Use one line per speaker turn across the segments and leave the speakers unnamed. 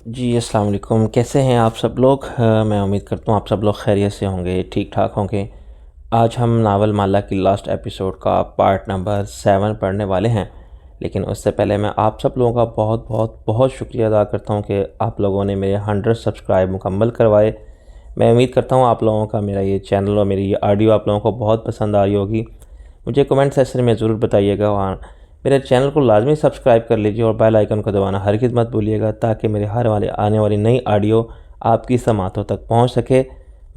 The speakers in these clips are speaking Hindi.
जी, अस्सलाम वालेकुम। कैसे हैं आप सब लोग? मैं उम्मीद करता हूँ आप सब लोग खैरियत से होंगे, ठीक-ठाक होंगे। आज हम नावल माला की लास्ट एपिसोड का पार्ट नंबर 7 पढ़ने वाले हैं। लेकिन उससे पहले मैं आप सब लोगों का बहुत बहुत बहुत शुक्रिया अदा करता हूँ कि आप लोगों ने मेरे 100 सब्सक्राइब मुकम्मल करवाए। मैं उम्मीद करता हूँ आप लोगों का मेरा ये चैनल और मेरी ये ऑडियो आप लोगों को बहुत पसंद आ रही होगी। मुझे कमेंट सेक्शन में ज़रूर बताइएगा। वहाँ मेरे चैनल को लाजमी सब्सक्राइब कर लीजिए और बेल आइकन को दबाना हरगिज़ मत भूलिएगा, ताकि मेरे हर वाले आने वाली नई ऑडियो आपकी समातों तक पहुंच सके।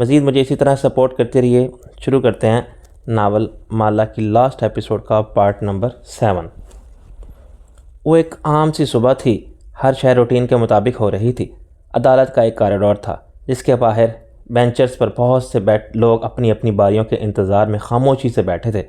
मज़ीद मुझे इसी तरह सपोर्ट करते रहिए। शुरू करते हैं नावल माला की लास्ट एपिसोड का पार्ट नंबर 7। वो एक आम सी सुबह थी। हर शय रूटीन के मुताबिक हो रही थी। अदालत का एक कॉरिडोर था जिसके बाहर बेंचर्स पर बहुत से लोग अपनी अपनी बारियों के इंतज़ार में खामोशी से बैठे थे।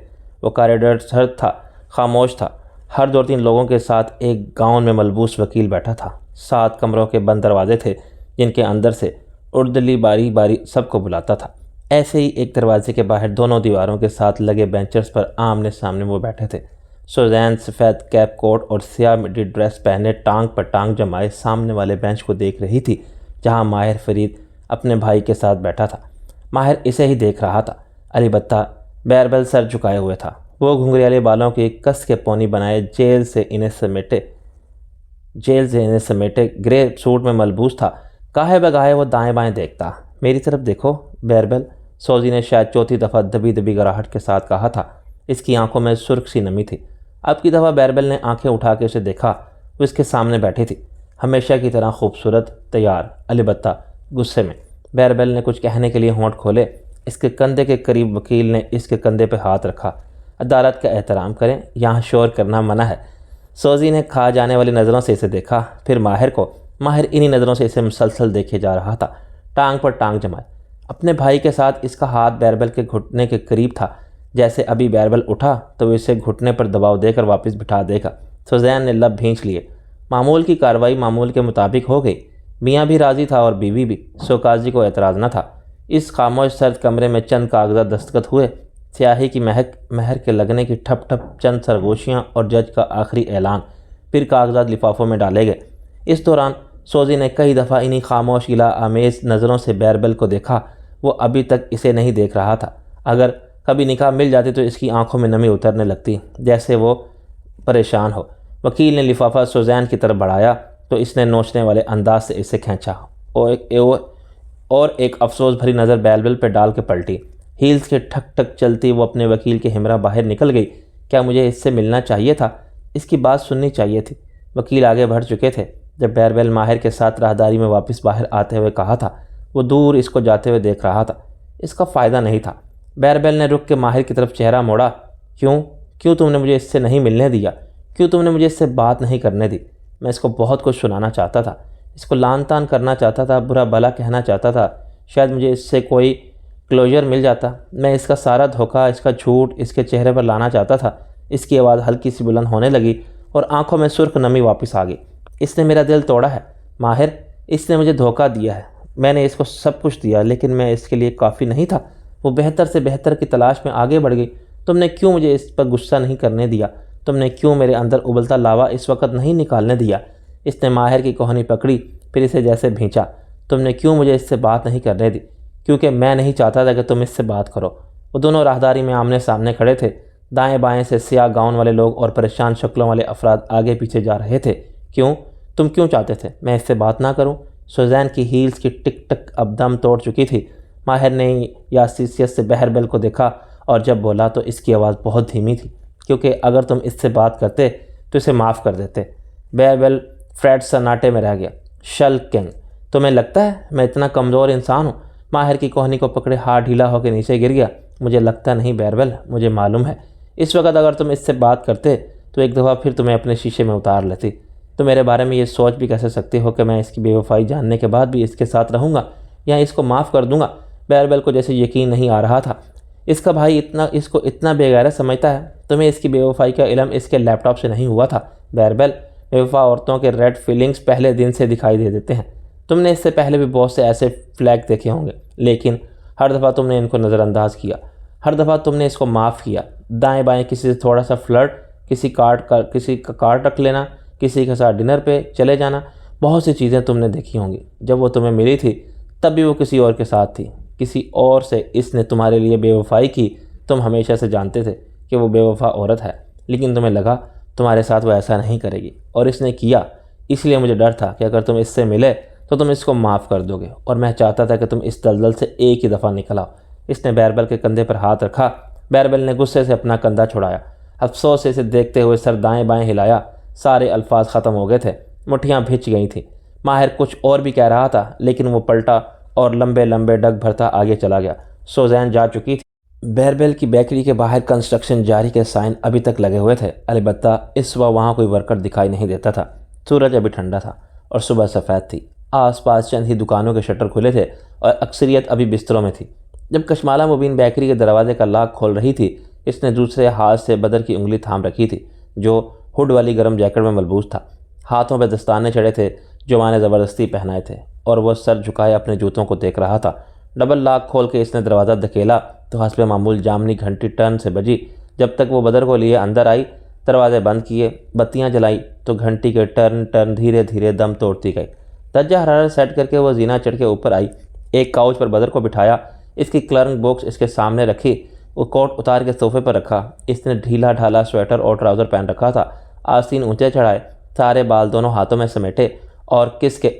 वो कॉरिडोर सर्द था, खामोश था। हर 2-3 लोगों के साथ एक गाउन में मलबूस वकील बैठा था। 7 कमरों के बंद दरवाजे थे जिनके अंदर से उर्दली बारी बारी सबको बुलाता था। ऐसे ही एक दरवाजे के बाहर दोनों दीवारों के साथ लगे बेंचर्स पर आमने सामने वो बैठे थे। सुजैन सफ़ेद कैप कोट और स्याह मिडी ड्रेस पहने टांग पर टांग जमाए सामने वाले बेंच को देख रही थी, जहां माहिर फरीद अपने भाई के साथ बैठा था। माहिर इसे ही देख रहा था। अलबत्ता बैरबल सर झुकाए हुए था। वो घुंघराले बालों की कस के पौनी बनाए जेल से इन्हें समेटे ग्रे सूट में मलबूस था। गाहे बगाहे वो दाएं बाएं देखता। मेरी तरफ देखो बैरबल, सोजी ने शायद चौथी दफ़ा दबी दबी गराहट के साथ कहा था। इसकी आंखों में सुर्ख सी नमी थी। अब की दफ़ा बैरबल ने आंखें उठा के उसे देखा। वो इसके सामने बैठी थी, हमेशा की तरह खूबसूरत, तैयार, अलबत्ता गुस्से में। बैरबल ने कुछ कहने के लिए होंठ खोले। इसके कंधे के करीब वकील ने इसके कंधे पर हाथ रखा। अदालत का एहतराम करें, यहाँ शोर करना मना है। सोजी ने खा जाने वाली नज़रों से इसे देखा, फिर माहिर को। माहिर इन्हीं नज़रों से इसे मुसलसल देखे जा रहा था, टांग पर टांग जमाए। अपने भाई के साथ इसका हाथ बैरबल के घुटने के करीब था, जैसे अभी बैरबल उठा तो वो इसे घुटने पर दबाव देकर वापस बिठा देगा। सुजैन ने लब भींच लिए। मामूल की कार्रवाई मामूल के मुताबिक हो गई। मियाँ भी राज़ी था और बीवी भी, सो काजी को एतराज़ न था। इस खामोश सर्द कमरे में चंद कागजात दस्तखत हुए। स्याही की महक, महर के लगने की ठप ठप, चंद सरगोशियाँ और जज का आखिरी ऐलान। फिर कागजात लिफाफों में डाले गए। इस दौरान सोजी ने कई दफ़ा इन्हीं खामोश गिला आमेज नज़रों से बैरबल को देखा। वो अभी तक इसे नहीं देख रहा था। अगर कभी निगाह मिल जाती तो इसकी आंखों में नमी उतरने लगती, जैसे वो परेशान हो। वकील ने लिफाफा सुजैन की तरफ बढ़ाया तो इसने नोचने वाले अंदाज से इसे खींचा और एक अफसोस भरी नज़र बैरबल पर डाल के पलटी। हील्स के ठक ठक चलती वो अपने वकील के हमरा बाहर निकल गई। क्या मुझे इससे मिलना चाहिए था? इसकी बात सुननी चाहिए थी। वकील आगे बढ़ चुके थे। जब बैरबल माहिर के साथ राहदारी में वापस बाहर आते हुए कहा था, वो दूर इसको जाते हुए देख रहा था। इसका फ़ायदा नहीं था। बैरबल ने रुक के माहिर की तरफ चेहरा मोड़ा। क्यों क्यों तुमने मुझे इससे नहीं मिलने दिया? क्यों तुमने मुझे इससे बात नहीं करने दी? मैं इसको बहुत कुछ सुनाना चाहता था, इसको लान तान करना चाहता था, बुरा भला कहना चाहता था। शायद मुझे इससे कोई क्लोजर मिल जाता। मैं इसका सारा धोखा, इसका झूठ इसके चेहरे पर लाना चाहता था। इसकी आवाज़ हल्की सी बुलंद होने लगी और आंखों में सुर्ख नमी वापस आ गई। इसने मेरा दिल तोड़ा है माहिर, इसने मुझे धोखा दिया है। मैंने इसको सब कुछ दिया, लेकिन मैं इसके लिए काफ़ी नहीं था। वो बेहतर से बेहतर की तलाश में आगे बढ़ गई। तुमने क्यों मुझे इस पर गुस्सा नहीं करने दिया? तुमने क्यों मेरे अंदर उबलता लावा इस वक्त नहीं निकालने दिया? इसने माहिर की कोहनी पकड़ी, फिर इसे जैसे भींचा। तुमने क्यों मुझे इससे बात नहीं करने दी? क्योंकि मैं नहीं चाहता था कि तुम इससे बात करो। वो दोनों राहदारी में आमने सामने खड़े थे। दाएं बाएं से स्याह गाउन वाले लोग और परेशान शक्लों वाले अफराद आगे पीछे जा रहे थे। क्यों? तुम क्यों चाहते थे मैं इससे बात ना करूं? सुजैन की हील्स की टिक टक अब दम तोड़ चुकी थी। माहिर ने यासीसियत से बैरबल को देखा और जब बोला तो इसकी आवाज़ बहुत धीमी थी, क्योंकि अगर तुम इससे बात करते तो इसे माफ़ कर देते। बैरबल फ्रेड सन्नाटे में रह गया। शल किंग, तुम्हें लगता है मैं इतना कमज़ोर इंसान हूँ? माहिर की कोहनी को पकड़े हाथ ढीला होकर नीचे गिर गया। मुझे लगता नहीं बैरबल, मुझे मालूम है। इस वक्त अगर तुम इससे बात करते तो एक दफ़ा फिर तुम्हें अपने शीशे में उतार लेती। तो मेरे बारे में ये सोच भी कैसे सकते हो कि मैं इसकी बेवफाई जानने के बाद भी इसके साथ रहूँगा या इसको माफ़ कर दूँगा? बैरबल को जैसे यकीन नहीं आ रहा था। इसका भाई इसको इतना बेगैरत समझता है। तुम्हें इसकी बेवफाई का इल्म इसके लैपटॉप से नहीं हुआ था बैरबल। बेवफा औरतों के रेड फीलिंग्स पहले दिन से दिखाई दे देते हैं। तुमने इससे पहले भी बहुत से ऐसे फ्लैग देखे होंगे, लेकिन हर दफ़ा तुमने इनको नज़रअंदाज किया। हर दफ़ा तुमने इसको माफ़ किया। दाएं बाएं किसी से थोड़ा सा फ्लर्ट, किसी का कार्ड रख लेना, किसी के साथ डिनर पे चले जाना, बहुत सी चीज़ें तुमने देखी होंगी। जब वो तुम्हें मिली थी तब भी वो किसी और के साथ थी, किसी और से इसने तुम्हारे लिए बेवफाई की। तुम हमेशा से जानते थे कि वो बेवफा औरत है, लेकिन तुम्हें लगा तुम्हारे साथ वो ऐसा नहीं करेगी, और इसने किया। इसलिए मुझे डर था कि अगर तुम इससे मिले तो तुम इसको माफ़ कर दोगे, और मैं चाहता था कि तुम इस दलदल से एक ही दफ़ा निकल आओ। इसने बैरबल के कंधे पर हाथ रखा। बैरबल ने गुस्से से अपना कंधा छुड़ाया। अफसोस से इसे देखते हुए सर दाएं बाएं हिलाया। सारे अल्फाज ख़त्म हो गए थे, मुठ्ठियाँ भिंच गई थीं। माहिर कुछ और भी कह रहा था, लेकिन वो पलटा और लंबे लंबे डग भरता आगे चला गया। सोजैन जा चुकी थी। बैरबल की बेकरी के बाहर कंस्ट्रक्शन जारी के साइन अभी तक लगे हुए थे, अलबत्ता इस सुबह वहाँ कोई वर्कर दिखाई नहीं देता था। सूरज अभी ठंडा था और सुबह सफ़ेद थी। आसपास चंद ही दुकानों के शटर खुले थे और अक्सरियत अभी बिस्तरों में थी। जब कशमाला मुबीन बेकरी के दरवाजे का लॉक खोल रही थी, इसने दूसरे हाथ से बदर की उंगली थाम रखी थी, जो हुड वाली गर्म जैकेट में मलबूस था। हाथों पर दस्ताने चढ़े थे जो माँ ने ज़बरदस्ती पहनाए थे, और वह सर झुकाए अपने जूतों को देख रहा था। डबल लॉक खोल के इसने दरवाज़ा धकेला तो हस्बे मामूल जामनी घंटी टर्न से बजी। जब तक वो बदर को लिए अंदर आई, दरवाजे बंद किए, बत्तियां जलाई तो घंटी के टर्न टर्न धीरे धीरे दम तोड़ती गई। दर्जा हरारत सेट करके वो जीना चढ़ के ऊपर आई। एक काउच पर बदर को बिठाया, इसकी क्लर्क बॉक्स इसके सामने रखी। वो कोट उतार के सोफे पर रखा। इसने ढीला ढाला स्वेटर और ट्राउज़र पहन रखा था। आस्तीन ऊंचे चढ़ाए, सारे बाल दोनों हाथों में समेटे और कस के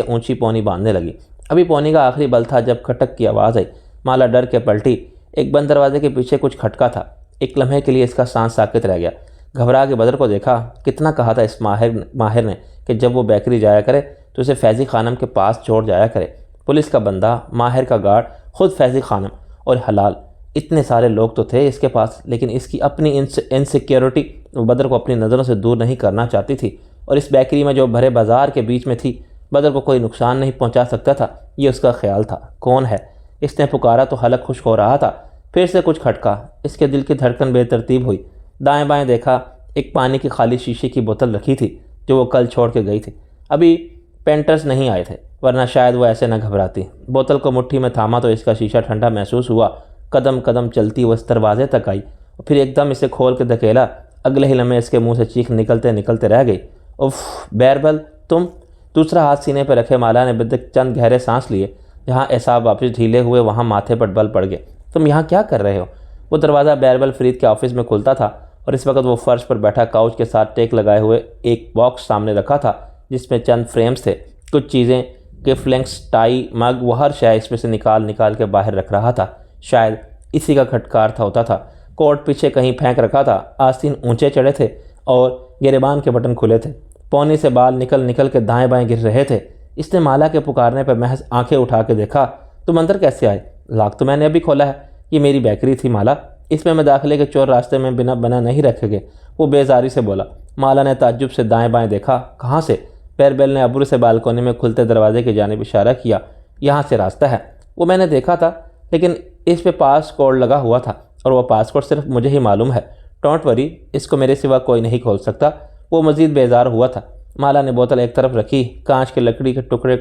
ऊंची पौनी बांधने लगी। अभी पौनी का आखिरी बल था जब खटक की आवाज़ आई। माला डर के पलटी। एक बंद दरवाजे के पीछे कुछ खटका था। एक लम्हे के लिए इसका सांस साकित रह गया। घबरा के बदर को देखा। कितना कहा था इस माहिर ने कि जब वो बेकरी जाया करे तो उसे फैज़ी खानम के पास छोड़ जाया करे। पुलिस का बंदा, माहिर का गार्ड, खुद फैज़ी खानम और हलाल, इतने सारे लोग तो थे इसके पास, लेकिन इसकी अपनी इनसिक्योरिटी बदर को अपनी नज़रों से दूर नहीं करना चाहती थी। और इस बेकरी में जो भरे बाजार के बीच में थी, बदर को कोई नुकसान नहीं पहुंचा सकता था, ये उसका ख्याल था। कौन है? इसने पुकारा तो हलक खुश्क हो रहा था। फिर से कुछ खटका। इसके दिल की धड़कन बेतरतीब हुई। दाएं बाएं देखा। एक पानी की खाली शीशे की बोतल रखी थी जो वो कल छोड़ के गई थी। अभी पेंटर्स नहीं आए थे, वरना शायद वो ऐसे न घबराती। बोतल को मुट्ठी में थामा तो इसका शीशा ठंडा महसूस हुआ। कदम कदम चलती वो इस दरवाजे तक आई और फिर एकदम इसे खोल के धकेला। अगले ही लम्हे इसके मुंह से चीख निकलते निकलते रह गई। उफ बैरबल, तुम। दूसरा हाथ सीने पर रखे माला ने बिदक चंद गहरे सांस लिए। जहाँ एसाब वापस ढीले हुए, वहाँ माथे पर बल पड़ गए। तुम यहाँ क्या कर रहे हो? वो दरवाज़ा बैरबल फरीद के ऑफिस में खुलता था और इस वक्त वो फर्श पर बैठा काउच के साथ टेक लगाए हुए एक बॉक्स सामने रखा था जिसमें चंद फ्रेम्स थे। कुछ चीज़ें, गिफ्लिंग्स, टाई, मग, वो हर शय इसमें से निकाल निकाल के बाहर रख रहा था। शायद इसी का खटकार होता था। कोट पीछे कहीं फेंक रखा था। आस्तीन ऊंचे चढ़े थे और गिरेबान के बटन खुले थे। पौनी से बाल निकल निकल के दाएं बाएं गिर रहे थे। इसने माला के पुकारने पर महज आंखें उठा के देखा। तुम अंदर कैसे आए? लॉक तो मैंने अभी खोला है। ये मेरी बेकरी थी माला, इसमें मैं दाखिले के चोर रास्ते में बिना बना नहीं रखे गए, वो बेजारी से बोला। माला ने ताज्जुब से दाएं बाएं देखा। कहाँ से? बैरबल ने अब्रू से बालकोनी में खुलते दरवाजे की जानिब इशारा किया। यहाँ से रास्ता है। वो मैंने देखा था, लेकिन इस पे पासकोड लगा हुआ था और वह पासकोड सिर्फ मुझे ही मालूम है। डोंट वरी, इसको मेरे सिवा कोई नहीं खोल सकता। वो मज़ीद बेजार हुआ था। माला ने बोतल एक तरफ रखी। कांच के लकड़ी के टुकड़े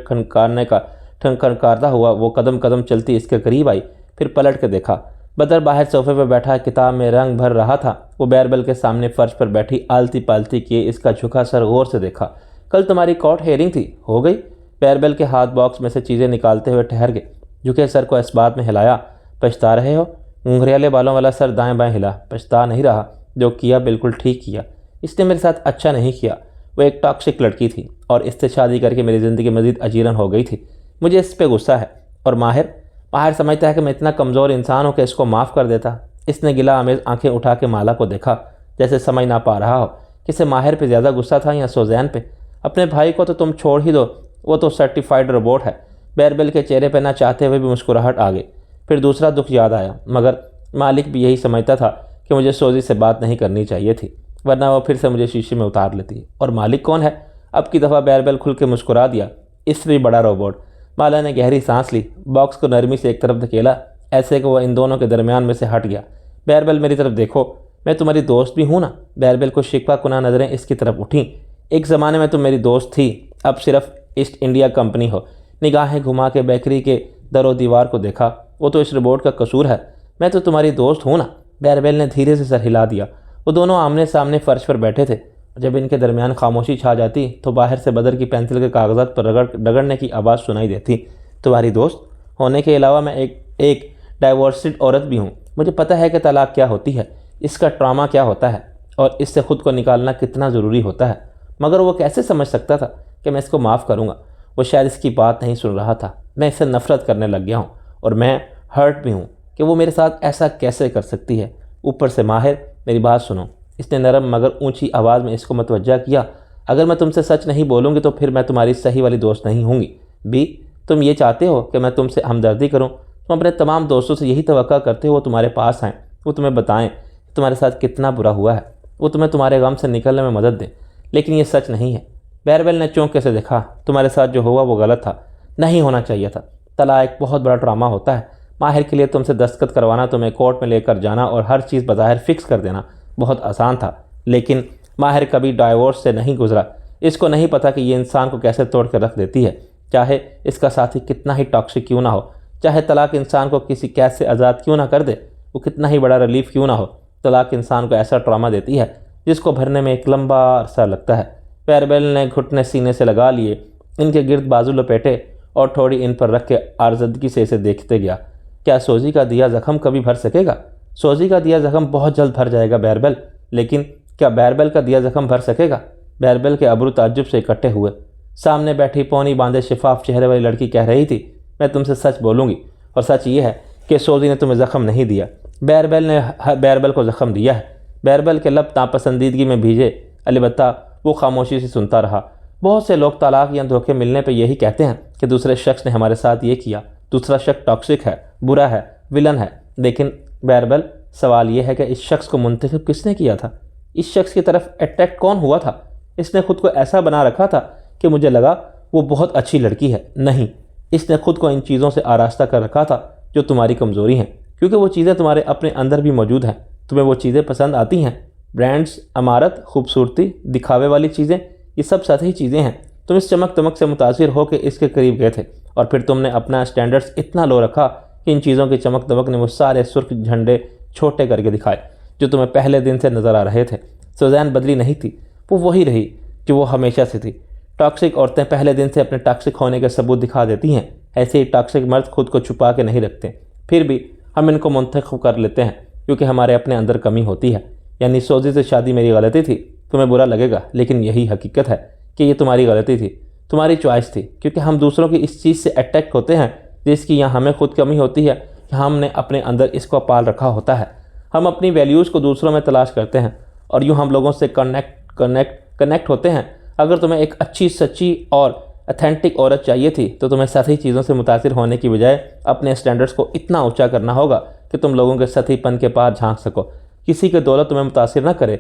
खनकारता हुआ वो कदम कदम चलती इसके करीब आई, फिर पलट के देखा। बदर बाहर सोफे पर बैठा किताब में रंग भर रहा था। वो बैरबल के सामने फर्श पर बैठी आलती पालती किए इसका झुका सर गौर से देखा। कल तुम्हारी कोर्ट हेयरिंग थी, हो गई? बैरबल के हाथ बॉक्स में से चीज़ें निकालते हुए ठहर गए। झुके सर को इस बात में हिलाया। पछता रहे हो? घुंघरियाले बालों वाला सर दाएं बाएं हिला। पछता नहीं रहा, जो किया बिल्कुल ठीक किया। इसने मेरे साथ अच्छा नहीं किया। वो एक टॉक्सिक लड़की थी और इससे शादी करके मेरी ज़िंदगी मज़ीद अजीरन हो गई थी। मुझे इस पर गुस्सा है। और माहिर समझता है कि मैं इतना कमज़ोर इंसान हूँ कि इसको माफ़ कर देता। इसने गिला आमेज़ आंखें उठा के माला को देखा, जैसे समझ ना पा रहा हो कि इसे माहिर पे ज़्यादा गुस्सा था या सोजैन पे। अपने भाई को तो तुम छोड़ ही दो, वो तो सर्टिफाइड रोबोट है। बैरबल के चेहरे पर ना चाहते हुए भी मुस्कुराहट आ गई। फिर दूसरा दुख याद आया, मगर मालिक भी यही समझता था कि मुझे सोजी से बात नहीं करनी चाहिए थी, वरना वो फिर से मुझे शीशे में उतार लेती। और मालिक कौन है? अब की दफ़ा बैरबल खुल के मुस्कुरा दिया। इससे भी बड़ा रोबोट। माला ने गहरी सांस ली, बॉक्स को नरमी से एक तरफ धकेला, ऐसे कि वह इन दोनों के दरमियान में से हट गया। बैरबल, मेरी तरफ देखो, मैं तुम्हारी दोस्त भी हूँ ना। बैरबल को शिकवा कुना नज़रें इसकी तरफ उठीं। एक ज़माने में तुम मेरी दोस्त थी, अब सिर्फ ईस्ट इंडिया कंपनी हो। निगाहें घुमा के बेकरी के दरो दीवार को देखा। वो तो इस रोबोट का कसूर है, मैं तो तुम्हारी दोस्त हूँ ना। बैरबल ने धीरे से सर हिला दिया। वो दोनों आमने सामने फर्श पर बैठे थे। जब इनके दरमियान खामोशी छा जाती तो बाहर से बदर की पेंसिल के कागजात पर रगड़ने की आवाज़ सुनाई देती। तुम्हारी दोस्त होने के अलावा मैं एक डाइवोर्सिड औरत भी हूँ। मुझे पता है कि तलाक क्या होती है, इसका ट्रॉमा क्या होता है और इससे ख़ुद को निकालना कितना ज़रूरी होता है। मगर वो कैसे समझ सकता था कि मैं इसको माफ़ करूँगा। वो शायद इसकी बात नहीं सुन रहा था। मैं इससे नफ़रत करने लग गया हूँ और मैं हर्ट भी हूँ कि वो मेरे साथ ऐसा कैसे कर सकती है। ऊपर से माहिर, मेरी बात सुनो। इसने नरम मगर ऊंची आवाज़ में इसको मतवज्जा किया। अगर मैं तुमसे सच नहीं बोलूँगी तो फिर मैं तुम्हारी सही वाली दोस्त नहीं होंगी। बी, तुम ये चाहते हो कि मैं तुमसे हमदर्दी करूँ? तुम अपने तमाम दोस्तों से यही तवक्का करते हो वो तुम्हारे पास आएँ, वो तुम्हें बताएं कि तुम्हारे साथ कितना बुरा हुआ है, वो तुम्हें तुम्हारे गम से निकलने में मदद दें। लेकिन ये सच नहीं है। बैरबेल ने चौंक से देखा। तुम्हारे साथ जो हुआ वो गलत था, नहीं होना चाहिए था। तलाक एक बहुत बड़ा ड्रामा होता है। माहिर के लिए तुमसे दस्तखत करवाना, तुम्हें कोर्ट में लेकर जाना और हर चीज़ बज़ाहिर फिक्स कर देना बहुत आसान था। लेकिन माहिर कभी डाइवोर्स से नहीं गुजरा। इसको नहीं पता कि ये इंसान को कैसे तोड़ कर रख देती है, चाहे इसका साथी कितना ही टॉक्सिक क्यों ना हो। चाहे तलाक इंसान को किसी कैद से आज़ाद क्यों ना कर दे, वो कितना ही बड़ा रिलीफ क्यों ना हो, तलाक इंसान को ऐसा ट्रामा देती है जिसको भरने में एक लंबा अरसा लगता है। बैरबेल ने घुटने सीने से लगा लिए, इनके गिर्द बाजू लपेटे और थोड़ी इन पर रख के आर्जदगी से इसे देखते गया। क्या सोजी का दिया ज़ख्म कभी भर सकेगा? सोजी का दिया ज़ख्म बहुत जल्द भर जाएगा बैरबेल, लेकिन क्या बैरबेल का दिया ज़ख्म भर सकेगा? बैरबेल के अब्रू ताज्जुब से इकट्ठे हुए। सामने बैठी पौनी बांधे शिफाफ चेहरे वाली लड़की कह रही थी, मैं तुमसे सच बोलूँगी और सच ये है कि सोजी ने तुम्हें ज़ख्म नहीं दिया, बैरबेल ने बैरबेल को ज़ख्म दिया है। बैरबेल के लब नापसंदीदगी में भीजे, अलबत्ता वो खामोशी से सुनता रहा। बहुत से लोग तलाक या धोखे मिलने पर यही कहते हैं कि दूसरे शख्स ने हमारे साथ ये किया, दूसरा शख्स टॉक्सिक है, बुरा है, विलन है। लेकिन बैरबेल, सवाल यह है कि इस शख्स को मुंतखब किसने किया था? इस शख्स की तरफ अट्रैक्ट कौन हुआ था? इसने खुद को ऐसा बना रखा था कि मुझे लगा वो बहुत अच्छी लड़की है। नहीं, इसने खुद को इन चीज़ों से आरास्ता कर रखा था जो तुम्हारी कमज़ोरी हैं, क्योंकि वो चीज़ें तुम्हारे अपने अंदर भी मौजूद हैं। तुम्हें वो चीज़ें पसंद आती हैं, ब्रांड्स, अमारत, खूबसूरती, दिखावे वाली चीज़ें, ये सब सतही चीज़ें हैं। तुम इस चमक दमक से मुतासिर होकर इसके करीब गए थे और फिर तुमने अपना स्टैंडर्ड्स इतना लो रखा कि इन चीज़ों की चमक दमक ने वो सारे सुर्ख झंडे छोटे करके दिखाए जो तुम्हें पहले दिन से नज़र आ रहे थे। सुज़ैन बदली नहीं थी, वो वही रही जो वो हमेशा से थी। टॉक्सिक औरतें पहले दिन से अपने टॉक्सिक होने के सबूत दिखा देती हैं, ऐसे ही टॉक्सिक मर्द खुद को छुपा के नहीं रखते। फिर भी हम इनको मुंतखब कर लेते हैं क्योंकि हमारे अपने अंदर कमी होती है। यानी सोजी से शादी मेरी गलती थी। तुम्हें बुरा लगेगा, लेकिन यही हकीकत है कि ये तुम्हारी गलती थी, तुम्हारी चॉइस थी, क्योंकि हम दूसरों की इस चीज़ से अट्रैक्ट होते हैं जिसकी यहाँ हमें खुद कमी होती है कि हमने अपने अंदर इसको पाल रखा होता है। हम अपनी वैल्यूज़ को दूसरों में तलाश करते हैं और यूँ हम लोगों से कनेक्ट होते हैं। अगर तुम्हें एक अच्छी, सच्ची और अथेंटिक औरत चाहिए थी तो तुम्हें सतही चीज़ों से मुतासिर होने की बजाय अपने स्टैंडर्ड्स को इतना ऊंचा करना होगा कि तुम लोगों के सतहीपन के पार झांक सको, किसी के दौलत तुम्हें मुतासिर न करे।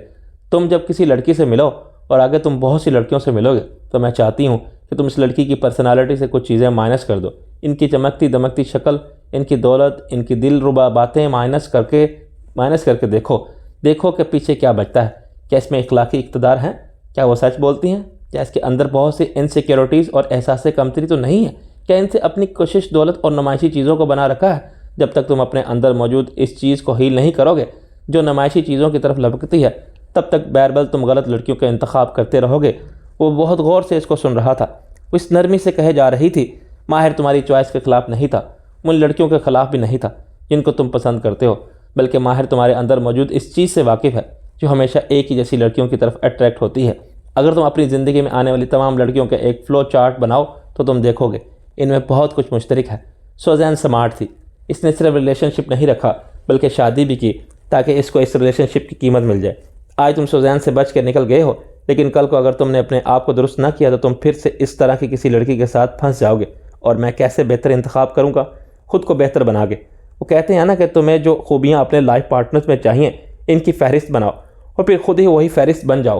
तुम जब किसी लड़की से मिलो और आगे तुम बहुत सी लड़कियों से मिलोगे तो मैं चाहती हूँ कि तुम इस लड़की की पर्सनालिटी से कुछ चीज़ें माइनस कर दो। इनकी चमकती दमकती शक्ल, इनकी दौलत, इनकी दिलरुबा बातें माइनस करके देखो कि पीछे क्या बचता है। क्या इसमें इखलाकी इक़्तिदार हैं? क्या वो सच बोलती हैं? क्या इसके अंदर बहुत सी इनसिक्योरिटीज़ और एहसास कमतरी तो नहीं है? क्या इनसे अपनी कोशिश, दौलत और नुमाइशी चीज़ों को बना रखा है? जब तक तुम अपने अंदर मौजूद इस चीज़ को हील नहीं करोगे जो नुमाइशी चीज़ों की तरफ लपकती है, तब तक बैरबल तुम गलत लड़कियों का इंतखाब करते रहोगे। वो बहुत गौर से इसको सुन रहा था। वो इस नरमी से कहे जा रही थी, माहिर तुम्हारी चॉइस के ख़िलाफ़ नहीं था, उन लड़कियों के ख़िलाफ़ भी नहीं था जिनको तुम पसंद करते हो, बल्कि माहिर तुम्हारे अंदर मौजूद इस चीज़ से वाकिफ़ है जो हमेशा एक ही जैसी लड़कियों की तरफ अट्रैक्ट होती है। अगर तुम अपनी ज़िंदगी में आने वाली तमाम लड़कियों का एक फ़्लो चार्ट बनाओ तो तुम देखोगे इनमें बहुत कुछ मुश्तरक है। सुज़ैन स्मार्ट थी। इसने सिर्फ रिलेशनशिप नहीं रखा बल्कि शादी भी की ताकि इसको इस रिलेशनशिप की कीमत मिल जाए। आज तुम सुज़ैन से बच के निकल गए हो, लेकिन कल को अगर तुमने अपने आप को दुरुस्त ना किया तो तुम फिर से इस तरह की किसी लड़की के साथ फंस जाओगे। और मैं कैसे बेहतर इंतखाब करूँगा? खुद को बेहतर बना के। वो कहते हैं ना कि तुम्हें जो खूबियाँ अपने लाइफ पार्टनर्स में चाहिए, इनकी फहरिस्त बनाओ और फिर खुद ही वही फहरिस्त बन जाओ।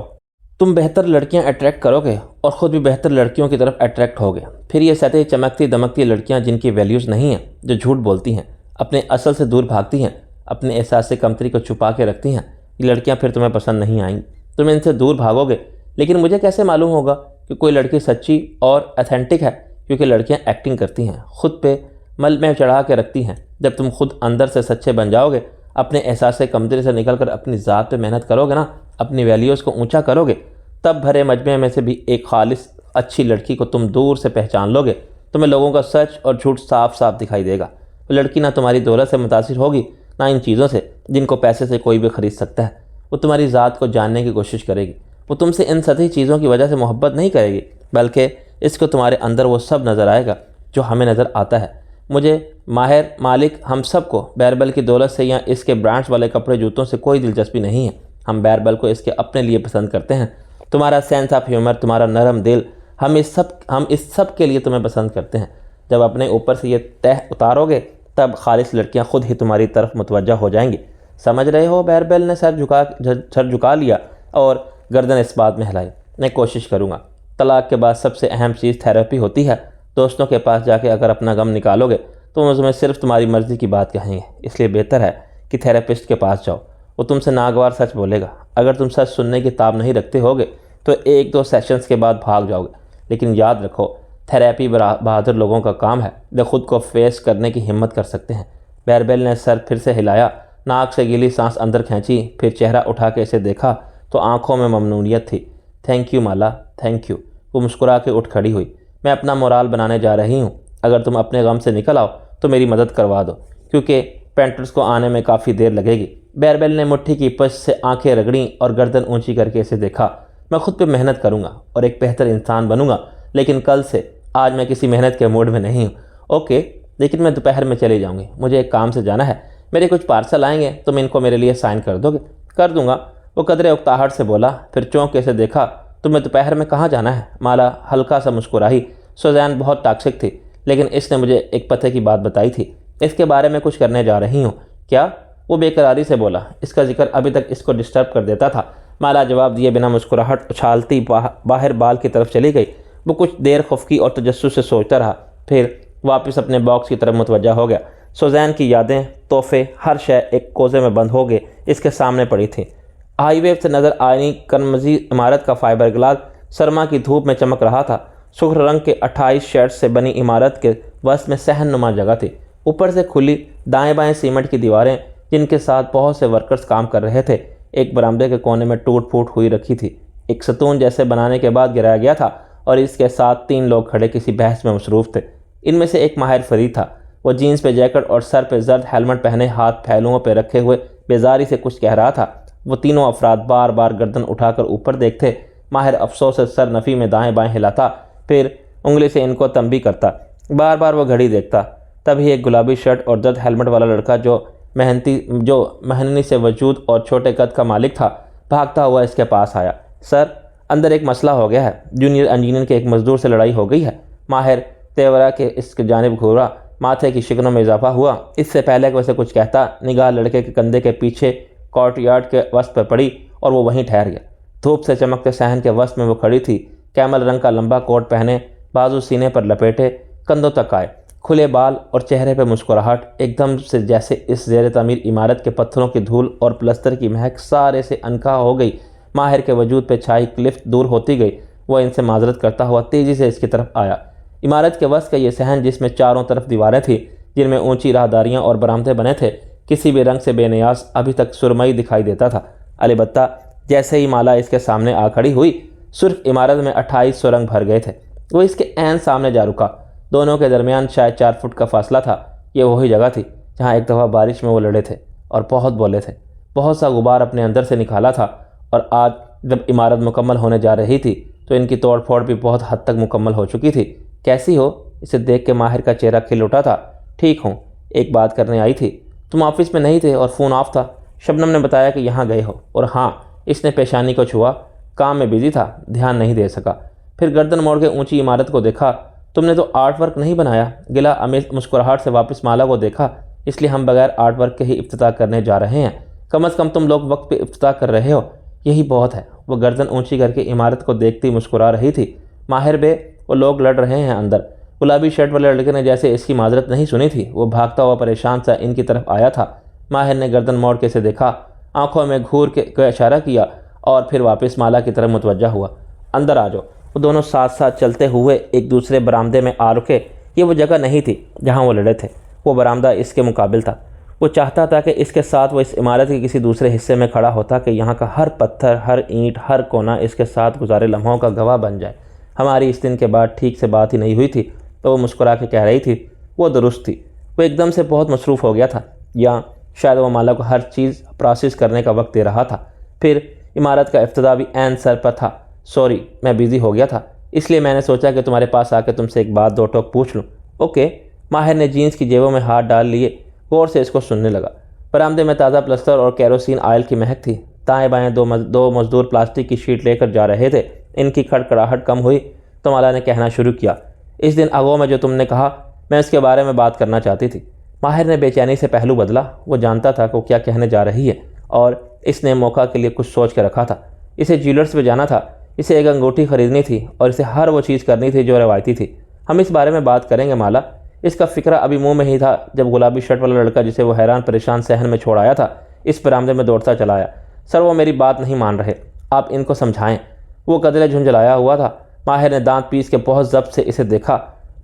तुम बेहतर लड़कियां अट्रैक्ट करोगे और ख़ुद भी बेहतर लड़कियों की तरफ अट्रैक्ट होगे। फिर ये सतह चमकती दमकती लड़कियां जिनकी वैल्यूज़ नहीं हैं, जो झूठ बोलती हैं, अपने असल से दूर भागती हैं, अपने एहसास से कमतरी को छुपा के रखती हैं, ये लड़कियां फिर तुम्हें पसंद नहीं आएंगी। तुम इनसे दूर भागोगे। लेकिन मुझे कैसे मालूम होगा कि कोई लड़की सच्ची और अथेंटिक है? क्योंकि लड़कियाँ एक्टिंग करती हैं, ख़ुद पे मल में चढ़ा के रखती हैं। जब तुम खुद अंदर से सच्चे बन जाओगे, अपने एहसास से कमतरी से निकल कर अपनी ज़ात पे मेहनत करोगे ना, अपनी वैल्यूज़ को ऊंचा करोगे, तब भरे मजमे में से भी एक खालिस अच्छी लड़की को तुम दूर से पहचान लोगे। तुम्हें लोगों का सच और झूठ साफ साफ दिखाई देगा। वो लड़की ना तुम्हारी दौलत से मुतासिर होगी, ना इन चीज़ों से जिनको पैसे से कोई भी ख़रीद सकता है। वो तुम्हारी ज़ात को जानने की कोशिश करेगी। वो तुमसे इन सतही चीज़ों की वजह से मोहब्बत नहीं करेगी, बल्कि इसको तुम्हारे अंदर वो सब नज़र आएगा जो हमें नज़र आता है। मुझे, माहिर, मालिक, हम सब को बैरबल की दौलत से या इसके ब्रांड्स वाले कपड़े जूतों से कोई दिलचस्पी नहीं है। हम बैरबल को इसके अपने लिए पसंद करते हैं। तुम्हारा सेंस ऑफ ह्यूमर, तुम्हारा नरम दिल, हम इस सब के लिए तुम्हें पसंद करते हैं। जब अपने ऊपर से ये तह उतारोगे तब खालिस लड़कियां खुद ही तुम्हारी तरफ मुतवज्जा हो जाएंगी। समझ रहे हो? बैरबल ने सर झुका लिया और गर्दन इस बात में हिलाई। मैं कोशिश करूँगा। तलाक के बाद सबसे अहम चीज़ थेरेपी होती है। दोस्तों के पास जाके अगर अपना गम निकालोगे तो वो तुम्हें सिर्फ तुम्हारी मर्ज़ी की बात कहेंगे। इसलिए बेहतर है कि थेरेपिस्ट के पास जाओ। वो तुमसे नागवार सच बोलेगा। अगर तुम सच सुनने की ताब नहीं रखते होगे तो 1-2 सेशंस के बाद भाग जाओगे। लेकिन याद रखो, थेरेपी बहादुर लोगों का काम है जो खुद को फेस करने की हिम्मत कर सकते हैं। बैरबल ने सर फिर से हिलाया, नाक से गीली सांस अंदर खींची, फिर चेहरा उठा के इसे देखा तो आंखों में ममनूनियत थी। Thank you Mala, thank you. वो मुस्कुरा के उठ खड़ी हुई। मैं अपना मोराल बनाने जा रही हूँ। अगर तुम अपने गम से निकल आओ तो मेरी मदद करवा दो, क्योंकि पेंटर्स को आने में काफ़ी देर लगेगी। बैरबल ने मुट्ठी की पश से आंखें रगड़ी और गर्दन ऊंची करके इसे देखा। मैं खुद पे मेहनत करूँगा और एक बेहतर इंसान बनूंगा, लेकिन कल से आज मैं किसी मेहनत के मूड में नहीं हूँ। ओके, लेकिन मैं दोपहर में चली जाऊँगी। मुझे एक काम से जाना है। मेरे कुछ पार्सल आएंगे, तुम इनको मेरे लिए साइन कर दोगे? कर दूंगा, वो कदरे उकताहट से बोला। फिर चौंक के से देखा। तुम्हें दोपहर में कहाँ जाना है? माला हल्का सा मुस्कुराई। सुजैन बहुत टॉक्सिक थी, लेकिन इसने मुझे एक पते की बात बताई थी। इसके बारे में कुछ करने जा रही हूँ। क्या? वो बेकरारी से बोला। इसका जिक्र अभी तक इसको डिस्टर्ब कर देता था। माला जवाब दिए बिना मुस्कुराहट उछालती बाहर बाल की तरफ चली गई। वो कुछ देर खफकी और तजस्सुस से सोचता रहा, फिर वापस अपने बॉक्स की तरफ मुतवज्जा हो गया। सुजैन की यादें, तोहफे, हर शय एक कोजे में बंद हो गए इसके सामने पड़ी थी। हाईवे से नज़र आनी कनमजी इमारत का फाइबर ग्लास सरमा की धूप में चमक रहा था। सुर्ख रंग के 28 शेड्स से बनी इमारत के वस्त में सहनुमा जगह थी। ऊपर से खुली दाएं बाएं सीमेंट की दीवारें, जिनके साथ बहुत से वर्कर्स काम कर रहे थे, एक बरामदे के कोने में टूट फूट हुई रखी थी। एक सतून जैसे बनाने के बाद गिराया गया था और इसके साथ 3 लोग खड़े किसी बहस में मसरूफ़ थे। इनमें से एक माहिर फरीद था। वो जीन्स पे जैकेट और सर पे जर्द हेलमेट पहने हाथ फैलुओं पे रखे हुए बेजारी से कुछ कह रहा था। वो तीनों अफराद बार बार गर्दन उठाकर ऊपर देखते। माहिर अफसोस से सर नफ़ी में दाएं बाएं हिलाता, फिर उंगली से इनको तंबी करता। बार बार वो घड़ी देखता। तभी एक गुलाबी शर्ट और जर्द हेलमेट वाला लड़का जो मेहनती से वजूद और छोटे कद का मालिक था, भागता हुआ इसके पास आया। सर, अंदर एक मसला हो गया है। जूनियर इंजीनियर के एक मजदूर से लड़ाई हो गई है। माहिर तेवरा के इसके जानिब घूरा। माथे की शिकनों में इजाफा हुआ। इससे पहले कि वैसे कुछ कहता, निगाह लड़के के कंधे के पीछे कोर्टयार्ड के वस्त पर पड़ी और वो वहीं ठहर गया। धूप से चमकते सहन के वस्त में वो खड़ी थी। कैमल रंग का लंबा कोट पहने, बाजू सीने पर लपेटे, कंधों तक आए, खुले बाल और चेहरे पर मुस्कुराहट, एकदम से जैसे इस ज़ेर तमीर इमारत के पत्थरों की धूल और प्लस्तर की महक सारे से अनका हो गई। माहिर के वजूद पे छाई क्लिफ्ट दूर होती गई। वो इनसे माजरत करता हुआ तेज़ी से इसकी तरफ आया। इमारत के वस्त का ये सहन, जिसमें चारों तरफ दीवारें थी, जिनमें ऊंची राहदारियाँ और बरामदे बने थे, किसी भी रंग से बेनियाज अभी तक सुरमई दिखाई देता था। अलबत्ता जैसे ही माला इसके सामने आ खड़ी हुई, सुर्ख इमारत में 28 सुरंग भर गए थे। वो इसके ऐन सामने जा रुका। दोनों के दरमियान शायद 4 फुट का फासला था। ये वही जगह थी जहाँ एक दफ़ा बारिश में वो लड़े थे और बहुत बोले थे, बहुत सा गुबार अपने अंदर से निकाला था। और आज जब इमारत मुकम्मल होने जा रही थी तो इनकी तोड़ फोड़ भी बहुत हद तक मुकम्मल हो चुकी थी। कैसी हो? इसे देख के माहिर का चेहरा खिल उठा था। ठीक हूँ, एक बात करने आई थी। तुम ऑफिस में नहीं थे और फ़ोन ऑफ था। शबनम ने बताया कि यहाँ गए हो। और हाँ, इसने पेशानी को छुआ। काम में बिजी था, ध्यान नहीं दे सका। फिर गर्दन मोड़ के ऊंची इमारत को देखा। तुमने तो आर्ट वर्क नहीं बनाया। गिला अमेज मुस्कुराहट से वापस माला को देखा। इसलिए हम बगैर आर्ट वर्क के ही इफ्तिताह करने जा रहे हैं। कम अज़ कम तुम लोग वक्त पे इफ्तिताह कर रहे हो, यही बहुत है। वो गर्दन ऊंची करके इमारत को देखती मुस्कुरा रही थी। माहिर बे, वो लोग लड़ रहे हैं अंदर। गुलाबी शर्ट वाले लड़के ने जैसे इसकी माजरत नहीं सुनी थी, वो भागता हुआ परेशान सा इनकी तरफ आया था। माहिर ने गर्दन मोड़ के से देखा, आंखों में घूर के इशारा किया और फिर वापस माला की तरफ मुतवज्जा हुआ। अंदर आ जाओ। वो दोनों साथ साथ चलते हुए एक दूसरे बरामदे में आ रुके। ये वो जगह नहीं थी जहाँ वो लड़े थे। वो बरामदा इसके मुकाबिल था। वो चाहता था कि इसके साथ वो इस इमारत के किसी दूसरे हिस्से में खड़ा होता कि यहाँ का हर पत्थर, हर ईंट, हर कोना इसके साथ गुजारे लम्हों का गवाह बन जाए। हमारी इस दिन के बाद ठीक से बात ही नहीं हुई थी, तो वो मुस्कुरा के कह रही थी वो दुरुस्त थी। वो एकदम से बहुत मसरूफ़ हो गया था, या शायद वो माला को हर चीज़ प्रोसेस करने का वक्त दे रहा था। फिर इमारत का इफ्तिताह भी ऐन सर पर था। सॉरी, मैं बिज़ी हो गया था, इसलिए मैंने सोचा कि तुम्हारे पास आकर तुमसे एक बात दो टोक पूछ लूँ। ओके। माहिर ने जीन्स की जेबों में हाथ डाल लिए, गौर से इसको सुनने लगा। बरामदे में ताज़ा प्लस्तर और केरोसिन ऑयल की महक थी। दाएं बाएं दो मजदूर प्लास्टिक की शीट लेकर जा रहे थे। इनकी खड़खड़ाहट कम हुई तो माला ने कहना शुरू किया, इस दिन अगो में जो तुमने कहा, मैं इसके बारे में बात करना चाहती थी। माहिर ने बेचैनी से पहलू बदला। वो जानता था कि वो क्या कहने जा रही है और इसने मौका के लिए कुछ सोच कर रखा था। इसे ज्वेलर्स पे जाना था, इसे एक अंगूठी खरीदनी थी और इसे हर वो चीज़ करनी थी जो रवायती थी। हम इस बारे में बात करेंगे माला। इसका फिक्रा अभी मुंह में ही था जब गुलाबी शर्ट वाला लड़का, जिसे वो हैरान परेशान सहन में छोड़ आया था, इस बरामदे में दौड़ता चला आया। सर, वो मेरी बात नहीं मान रहे, आप इनको समझाएं। वो कदले झुंझलाया हुआ था। माहिर ने दांत पीस के बहुत जब्त से इसे देखा।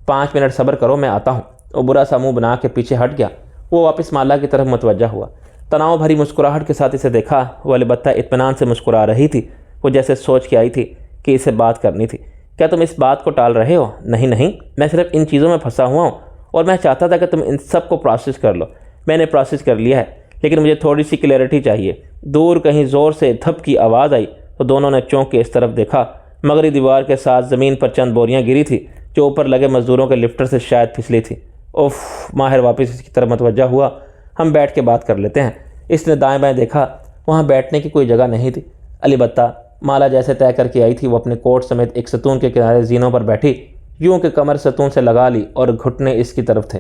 5 मिनट सब्र करो, मैं आता हूँ। वो बुरा सा मुँह बना के पीछे हट गया। वो वापस माला की तरफ मुतवज्जा हुआ। तनाव भरी मुस्कुराहट के साथ इसे देखा। वो अलबत्ता इत्मीनान से मुस्कुरा रही थी। वो जैसे सोच के आई थी कि इसे बात करनी थी। क्या तुम इस बात को टाल रहे हो? नहीं नहीं, मैं सिर्फ इन चीज़ों में फंसा हुआ हूँ और मैं चाहता था कि तुम इन सब को प्रोसेस कर लो। मैंने प्रोसेस कर लिया है, लेकिन मुझे थोड़ी सी क्लैरिटी चाहिए। दूर कहीं ज़ोर से धप की आवाज़ आई तो दोनों ने चौंक के इस तरफ देखा। मगरी दीवार के साथ ज़मीन पर चंद बोरियां गिरी थी जो ऊपर लगे मजदूरों के लिफ्टर से शायद फिसली थी। उफ! माहिर वापस इसकी तरफ मतवज्जा हुआ। हम बैठ के बात कर लेते हैं। इसने दाएं बाएं देखा, वहाँ बैठने की कोई जगह नहीं थी। अलबत्ता माला जैसे तय करके आई थी, वो अपने कोट समेत एक सतून के किनारे जीनों पर बैठी, यूं कि कमर सतून से लगा ली और घुटने इसकी तरफ थे।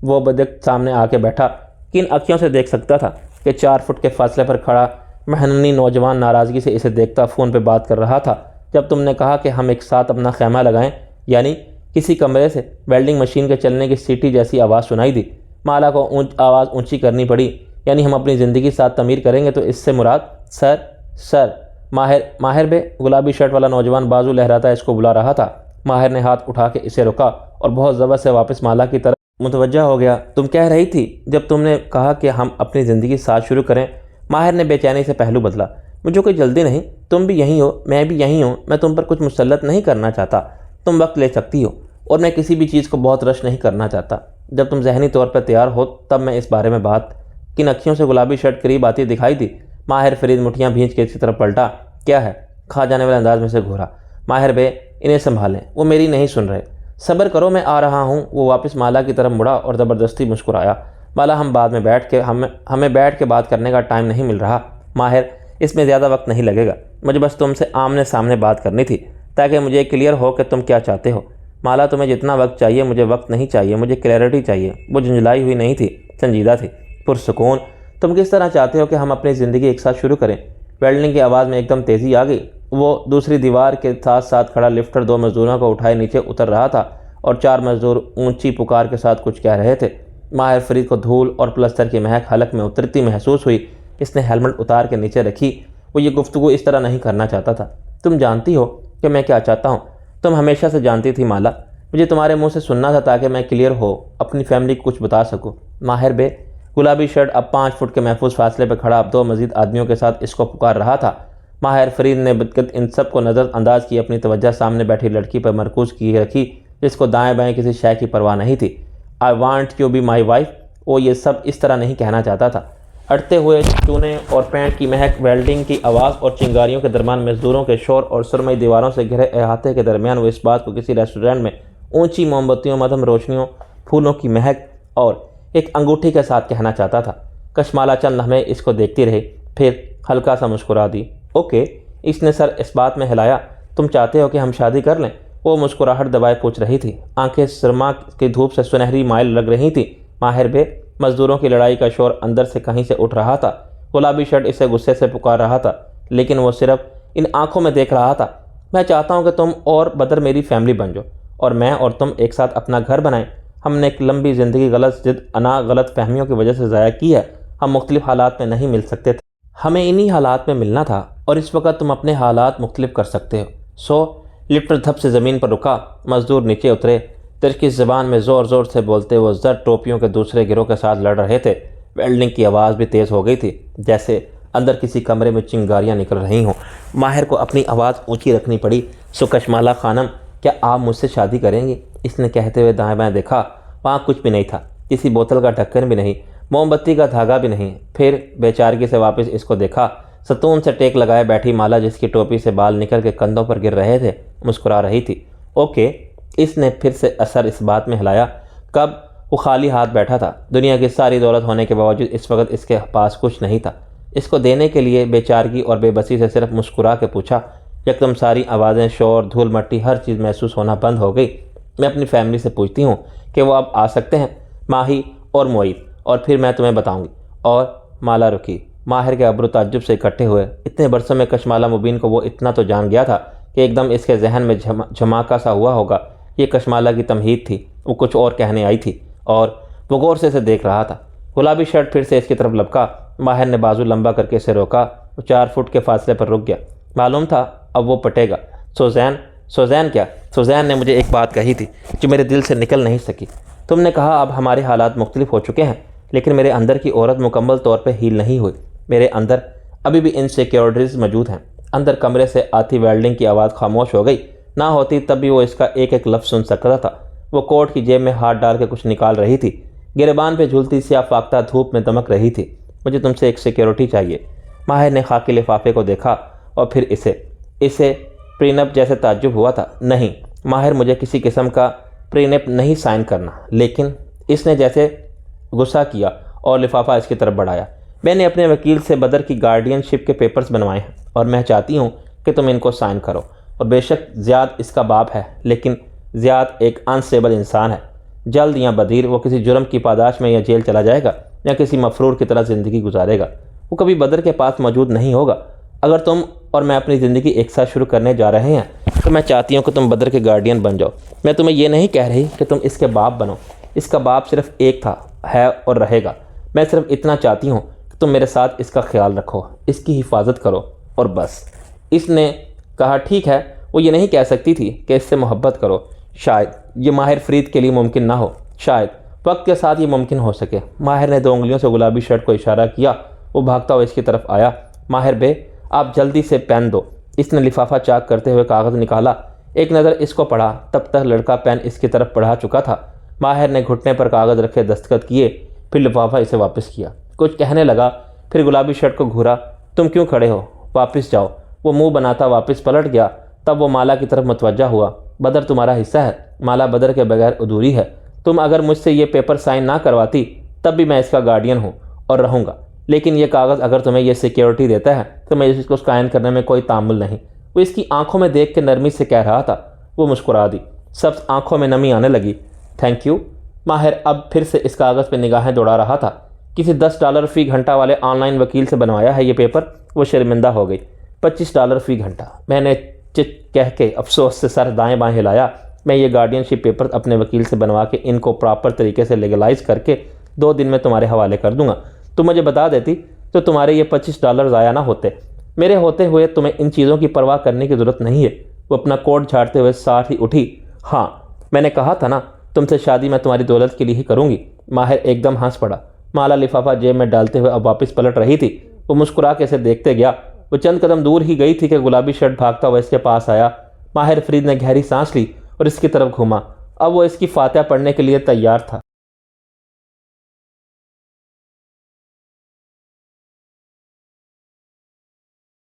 वो बदक सामने आके बैठा। किन अखियों से देख सकता था कि 4 फुट के फासले पर खड़ा मेहननी नौजवान नाराज़गी से इसे देखता फ़ोन पे बात कर रहा था। जब तुमने कहा कि हम एक साथ अपना खैमा लगाएं, यानी किसी कमरे से वेल्डिंग मशीन के चलने की सीटी जैसी आवाज़ सुनाई दी। माला को आवाज़ ऊंची करनी पड़ी। यानी हम अपनी ज़िंदगी साथ तमीर करेंगे, तो इससे मुराद? सर माहिर बे, गुलाबी शर्ट वाला नौजवान बाजू लहराता इसको बुला रहा था। माहिर ने हाथ उठा के इसे रुका और बहुत ज़बर से वापस माला की तरफ मुतवज्जा हो गया। तुम कह रही थी जब तुमने कहा कि हम अपनी ज़िंदगी साथ शुरू करें। माहिर ने बेचैनी से पहलू बदला। मुझे कोई जल्दी नहीं, तुम भी यहीं हो, मैं भी यहीं हूँ। मैं तुम पर कुछ मुसल्लत नहीं करना चाहता, तुम वक्त ले सकती हो, और मैं किसी भी चीज़ को बहुत रश नहीं करना चाहता। जब तुम जहनी तौर पर तैयार हो तब मैं इस बारे में बात। किन अखियों से गुलाबी शर्ट करीब आती दिखाई दी। माहिर फरीद मुठियाँ भींच के इसकी तरफ पलटा। क्या है? खा जाने वाले अंदाज में से घूरा। माहिर बे, इन्हें संभालें, वो मेरी नहीं सुन रहे। सब्र करो, मैं आ रहा हूँ। वो वापस माला की तरफ मुड़ा और ज़बरदस्ती मुस्कुराया। माला, हम बाद में बैठ के हमें बैठ के बात करने का टाइम नहीं मिल रहा। माहिर, इसमें ज़्यादा वक्त नहीं लगेगा। मुझे बस तुमसे आमने सामने बात करनी थी ताकि मुझे क्लियर हो कि तुम क्या चाहते हो। माला, तुम्हें जितना वक्त चाहिए, मुझे वक्त नहीं चाहिए, मुझे क्लैरिटी चाहिए। वो झुंझलाई हुई नहीं थी, संजीदा थी, पुरसुकून। तुम किस तरह चाहते हो कि हम अपनी ज़िंदगी एक साथ शुरू करें? वेल्डिंग की आवाज़ में एकदम तेज़ी आ गई। वो दूसरी दीवार के साथ साथ खड़ा लिफ्टर 2 मजदूरों को उठाए नीचे उतर रहा था और 4 मजदूर ऊंची पुकार के साथ कुछ कह रहे थे। माहिर फरीद को धूल और प्लस्तर की महक हलक में उतरती महसूस हुई। इसने हेलमेट उतार के नीचे रखी। वो ये गुफ्तगू इस तरह नहीं करना चाहता था। तुम जानती हो कि मैं क्या चाहता हूँ। तुम हमेशा से जानती थी माला। मुझे तुम्हारे मुँह से सुनना था ताकि मैं क्लियर हो अपनी फैमिली को कुछ बता सकूँ। माहिर बे, गुलाबी शर्ट अब 5 फुट के महफूज फासले पर खड़ा अब 2 मजीद आदमियों के साथ इसको पुकार रहा था। माहिर फरीद ने बदकत इन सब को नज़रअंदाज की अपनी तवज्जो सामने बैठी लड़की पर मरकूज़ की रखी, जिसको दाएं बाएं किसी शय की परवाह नहीं थी। I want you be my wife. वो ये सब इस तरह नहीं कहना चाहता था। अटते हुए चूने और पेंट की महक, वेल्डिंग की आवाज़ और चिंगारियों के दरमियान मजदूरों के शोर और सुरमई दीवारों से घिरे अहाते के दरमियान वो इस बात को किसी रेस्टोरेंट में ऊंची मोमबत्तियों, मध्यम रोशनियों, फूलों की महक और एक अंगूठी के साथ कहना चाहता था। कशमाला चंद हमें इसको देखती रही, फिर हल्का सा मुस्कुरा दी। ओके। इसने सर इस बात में हिलाया। तुम चाहते हो कि हम शादी कर लें? वो मुस्कुराहट दबाए पूछ रही थी। आंखें सरमा की धूप से सुनहरी माइल लग रही थी। माहिर बे, मजदूरों की लड़ाई का शोर अंदर से कहीं से उठ रहा था। गुलाबी शर्ट इसे गुस्से से पुकार रहा था, लेकिन वो सिर्फ इन आंखों में देख रहा था। मैं चाहता हूँ कि तुम और बदर मेरी फैमिली बन जाओ और मैं और तुम एक साथ अपना घर बनाएं। हमने एक लंबी ज़िंदगी गलत जिद, गलत फहमियों की वजह से ज़ाया की है। हम मुख्तलिफ हालात में नहीं मिल सकते थे, हमें इन्हीं हालात में मिलना था और इस वक्त तुम अपने हालात मुख्तलिफ कर सकते हो। सो लिफ्टर धप से ज़मीन पर रुका। मजदूर नीचे उतरे। तिरकी ज़बान में ज़ोर ज़ोर से बोलते वो जर टोपियों के दूसरे गिरोह के साथ लड़ रहे थे। वेल्डिंग की आवाज़ भी तेज़ हो गई थी, जैसे अंदर किसी कमरे में चिंगारियाँ निकल रही हों। माहिर को अपनी आवाज़ ऊंची रखनी पड़ी। सो कशमाला खानम, क्या आप मुझसे शादी करेंगी? इसने कहते हुए दाएं बाएं देखा। वहाँ कुछ भी नहीं था, किसी बोतल का ढक्कन भी नहीं, मोमबत्ती का धागा भी नहीं। फिर बेचारगी से वापस इसको देखा। सतून से टेक लगाए बैठी माला, जिसकी टोपी से बाल निकल के कंधों पर गिर रहे थे, मुस्कुरा रही थी। ओके, इसने फिर से असर इस बात में हिलाया कब वो खाली हाथ बैठा था। दुनिया की सारी दौलत होने के बावजूद इस वक्त इसके पास कुछ नहीं था इसको देने के लिए। बेचारगी और बेबसी से सिर्फ मुस्कुरा के पूछा। एकदम सारी आवाज़ें, शोर, धूल मट्टी, हर चीज़ महसूस होना बंद हो गई। मैं अपनी फैमिली से पूछती हूँ कि वो अब आ सकते हैं, माही और मोईद, और फिर मैं तुम्हें बताऊँगी। और माला रुकी। माहिर के अब्रू ताज्जुब से इकट्ठे हुए। इतने बरसों में कशमाला मुबीन को वो इतना तो जान गया था कि एकदम इसके जहन में झमाका सा हुआ होगा। ये कशमाला की तमहीद थी, वो कुछ और कहने आई थी और वो गौर से इसे देख रहा था। गुलाबी शर्ट फिर से इसकी तरफ लपका। माहिर ने बाजू लंबा करके इसे रोका। वो 4 फुट के फासले पर रुक गया। मालूम था अब वो पटेगा। सोजैन क्या? सोजैन ने मुझे एक बात कही थी जो मेरे दिल से निकल नहीं सकी। तुमने कहा अब हमारे हालात मुख्तलिफ हो चुके हैं, लेकिन मेरे अंदर की औरत मुकम्मल तौर पर हील नहीं हुई। मेरे अंदर अभी भी इनसिक्योरिटीज़ मौजूद हैं। अंदर कमरे से आती वेल्डिंग की आवाज़ खामोश हो गई। ना होती तब भी वो इसका एक एक लफ्ज़ सुन सकता था। वो कोट की जेब में हाथ डाल के कुछ निकाल रही थी। गिरबान पे झूलती स्याह फाख्ता धूप में दमक रही थी। मुझे तुमसे एक सिक्योरिटी चाहिए। माहिर ने खाकी लिफाफे को देखा और फिर इसे प्रीनप जैसे ताज्जुब हुआ था। नहीं माहिर, मुझे किसी किस्म का प्रीनप नहीं साइन करना। लेकिन इसने जैसे गुस्सा किया और लिफाफा इसकी तरफ बढ़ाया। मैंने अपने वकील से बदर की गार्डियनशिप के पेपर्स बनवाए हैं और मैं चाहती हूँ कि तुम इनको साइन करो। और बेशक ज़ियाद इसका बाप है, लेकिन ज़ियाद एक अनस्टेबल इंसान है। जल्द या बदीर वो किसी जुर्म की पादाश में या जेल चला जाएगा या किसी मफरूर की तरह ज़िंदगी गुजारेगा। वो कभी बदर के पास मौजूद नहीं होगा। अगर तुम और मैं अपनी ज़िंदगी एक साथ शुरू करने जा रहे हैं तो मैं चाहती हूँ कि तुम बदर के गार्डियन बन जाओ। मैं तुम्हें ये नहीं कह रही कि तुम इसके बाप बनो। इसका बाप सिर्फ एक था, है और रहेगा। मैं सिर्फ इतना चाहती हूँ कि तुम मेरे साथ इसका ख्याल रखो, इसकी हिफाजत करो और बस। इसने कहा ठीक है। वो ये नहीं कह सकती थी कि इससे मोहब्बत करो। शायद ये माहिर फरीद के लिए मुमकिन ना हो, शायद वक्त के साथ ये मुमकिन हो सके। माहिर ने 2 उंगलियों से गुलाबी शर्ट को इशारा किया। वो भागता हुआ इसकी तरफ आया। माहिर बे, आप जल्दी से पेन दो। इसने लिफाफा चाक करते हुए कागज़ निकाला। एक नज़र इसको पढ़ा, तब तक लड़का पेन इसकी तरफ पढ़ा चुका था। माहिर ने घुटने पर कागज़ रखे दस्तखत किए, फिर लिफाफा इसे वापस किया। कुछ कहने लगा, फिर गुलाबी शर्ट को घूरा। तुम क्यों खड़े हो? वापस जाओ। वो मुंह बनाता वापस पलट गया। तब वो माला की तरफ मुतवज्जा हुआ। बदर तुम्हारा हिस्सा है। माला बदर के बगैर अधूरी है। तुम अगर मुझसे ये पेपर साइन ना करवाती तब भी मैं इसका गार्डियन हूँ और रहूँगा। लेकिन ये कागज़ अगर तुम्हें ये सिक्योरिटी देता है तो मैं इसको कायम करने में कोई तामुल नहीं। वो इसकी आंखों में देख के नरमी से कह रहा था। वो मुस्कुरा दी। सब आंखों में नमी आने लगी। Thank you. माहिर अब फिर से इस कागज़ पर निगाहें दौड़ा रहा था। किसी $10 फ़ी घंटा वाले ऑनलाइन वकील से बनवाया है ये पेपर। वो शर्मिंदा हो गई। $25 फ़ी घंटा। मैंने चिट कह के अफसोस से सर दाएं बाएं हिलाया। मैं ये गार्डियनशिप पेपर अपने वकील से बनवा के इनको प्रॉपर तरीके से लीगलाइज करके 2 दिन में तुम्हारे हवाले कर दूंगा। तुम मुझे बता देती तो तुम्हारे ये $25 ज़ाया ना होते। मेरे होते हुए तुम्हें इन चीज़ों की परवाह करने की ज़रूरत नहीं है। वो अपना कोट झाड़ते हुए साथ ही उठी। हाँ, मैंने कहा था ना, तुमसे शादी मैं तुम्हारी दौलत के लिए ही करूँगी। माहिर एकदम हंस पड़ा। माला लिफाफा जेब में डालते हुए अब वापस पलट रही थी। वो मुस्कुरा के इसे देखते गया। वो चंद कदम दूर ही गई थी कि गुलाबी शर्ट भागता हुआ इसके पास आया। माहिर फरीद ने गहरी सांस ली और इसकी तरफ घूमा। अब वो इसकी फातिहा पढ़ने के लिए तैयार था।